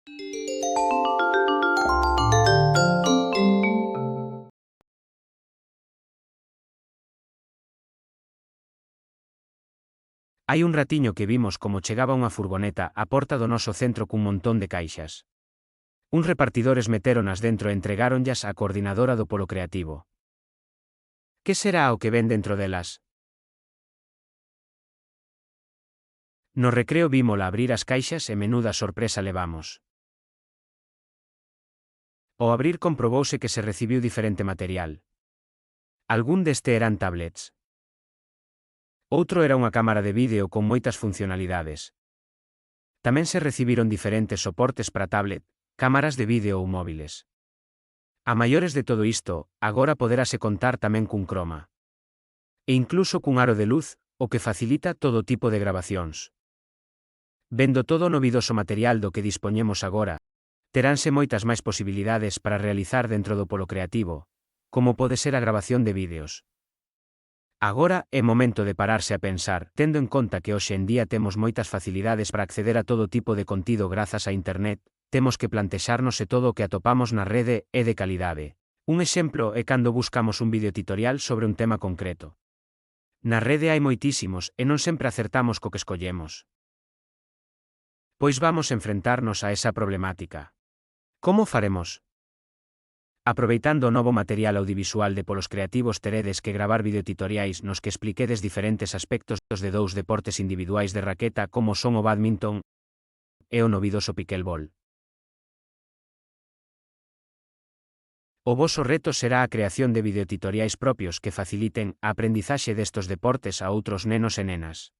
Hai un ratiño que vimos como chegaba unha furgoneta á porta do noso centro cun montón de caixas. Uns repartidores metéronas dentro e entregáronllas á coordinadora do polo creativo. Que será o que ven dentro delas? No recreo vímola abrir as caixas e menuda sorpresa levamos. Ao abrir comprobouse que se recibiu diferente material. Algún deste eran tablets. Outro era unha cámara de vídeo con moitas funcionalidades. Tamén se recibiron diferentes soportes para tablet, cámaras de vídeo ou móviles. A maiores de todo isto, agora poderase contar tamén cun croma. E incluso cun aro de luz, o que facilita todo tipo de grabacións. Vendo todo o novidoso material do que dispoñemos agora, teránse moitas máis posibilidades para realizar dentro do polo creativo, como pode ser a grabación de vídeos. Agora é momento de pararse a pensar, tendo en conta que hoxe en día temos moitas facilidades para acceder a todo tipo de contido grazas a internet, temos que plantexarnos se todo o que atopamos na rede é de calidade. Un exemplo é cando buscamos un videotutorial sobre un tema concreto. Na rede hai moitísimos e non sempre acertamos co que escollemos. Pois vamos enfrentarnos a esa problemática. Como faremos? Aproveitando o novo material audiovisual de polos creativos teredes que gravar videotutoriais nos que expliquedes diferentes aspectos de dous deportes individuais de raqueta como son o badminton e o novidoso pickleball. O voso reto será a creación de videotutoriais propios que faciliten a aprendizaxe destos deportes a outros nenos e nenas.